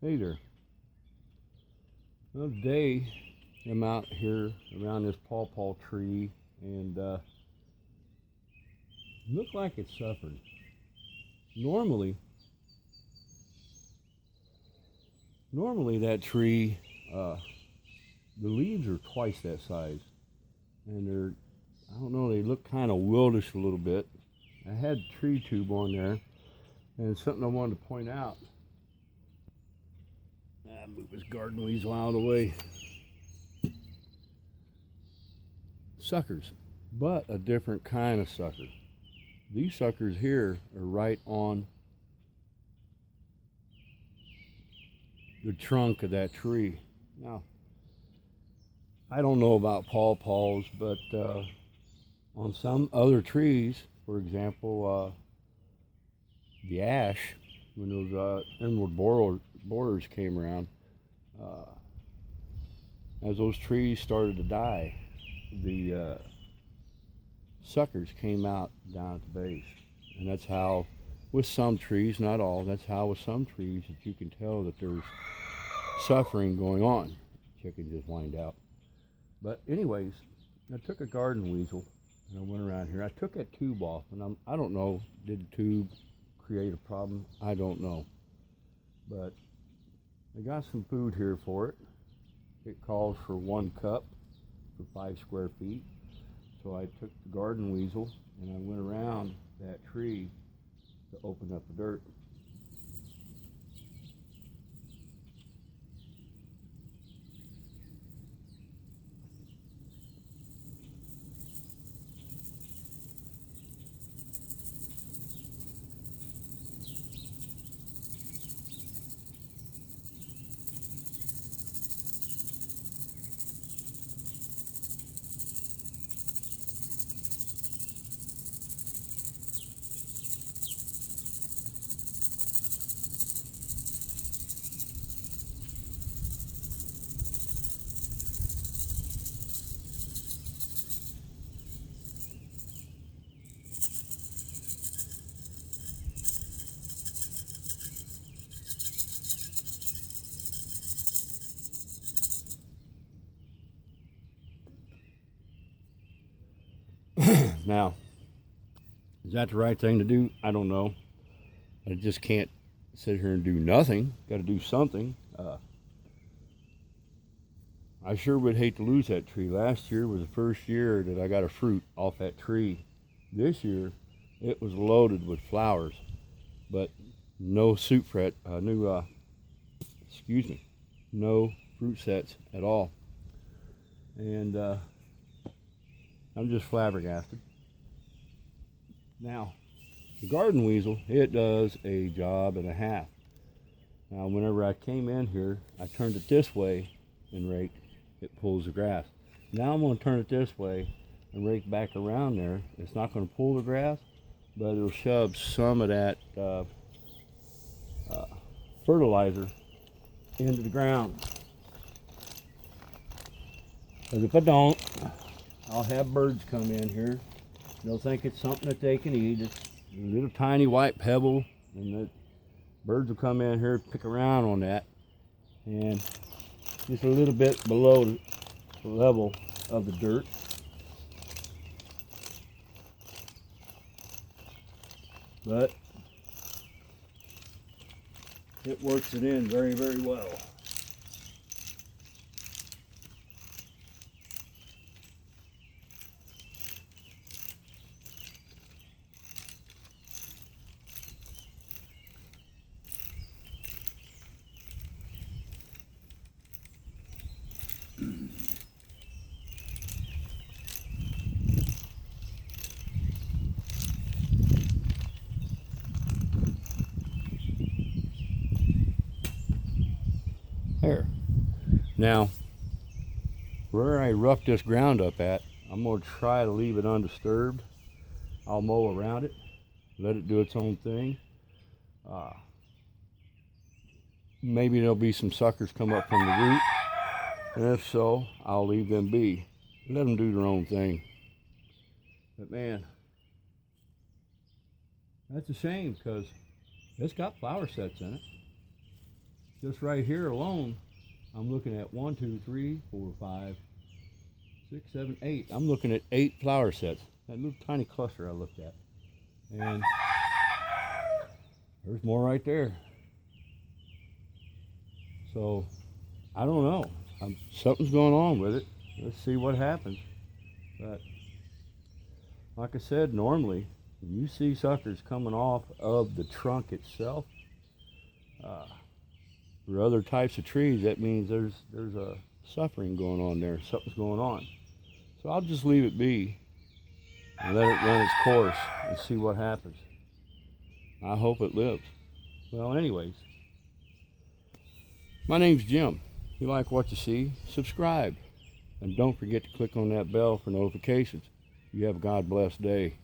Hey there. Well, today I'm out here around this pawpaw tree and looked like it suffered. Normally, normally that tree, the leaves are twice that size, and I don't know, they look kind of wildish a little bit. I had tree tube on there, and something I wanted to point out. Move this garden weasel out of the way. Suckers, but a different kind of sucker. These suckers here are right on the trunk of that tree. Now, I don't know about pawpaws, but on some other trees, for example, the ash, when those inward borers came around, as those trees started to die, the suckers came out down at the base. And that's how, with some trees, not all, that's how with some trees that you can tell that there's suffering going on. Chicken just whined out. But anyways, I took a garden weasel and I went around here. I took that tube off, and I don't know, did the tube create a problem? I don't know. But I got some food here for it. It calls for 1 cup for 5 square feet. So I took the garden weasel and I went around that tree to open up the dirt. Now, is that the right thing to do? I don't know. I just can't sit here and do nothing. Got to do something. I sure would hate to lose that tree. Last year was the first year that I got a fruit off that tree. This year, it was loaded with flowers, but no no fruit sets at all. And I'm just flabbergasted. Now, the garden weasel, it does a job and a half. Now, whenever I came in here, I turned it this way and raked. It pulls the grass. Now I'm going to turn it this way and rake back around there. It's not going to pull the grass, but it'll shove some of that fertilizer into the ground. Because if I don't, I'll have birds come in here. They'll think it's something that they can eat. It's a little tiny white pebble, and the birds will come in here, pick around on that, and just a little bit below the level of the dirt. But it works it in very, very well. There. Now, where I roughed this ground up at, I'm going to try to leave it undisturbed. I'll mow around it, let it do its own thing. Maybe there'll be some suckers come up from the root, and if so, I'll leave them be. Let them do their own thing. But man, that's a shame because it's got flower sets in it. just right here alone, I'm looking at 1, 2, 3, 4, 5, 6, 7, 8. I'm looking at 8 flower sets. That little tiny cluster I looked at. And there's more right there. So, I don't know. Something's going on with it. Let's see what happens. But, like I said, normally, when you see suckers coming off of the trunk itself, for other types of trees, that means there's a suffering going on there. Something's going on. So I'll just leave it be and let it run its course and see what happens. I hope it lives. Well, anyways, my name's Jim. If you like what you see, subscribe. And don't forget to click on that bell for notifications. You have a God blessed day.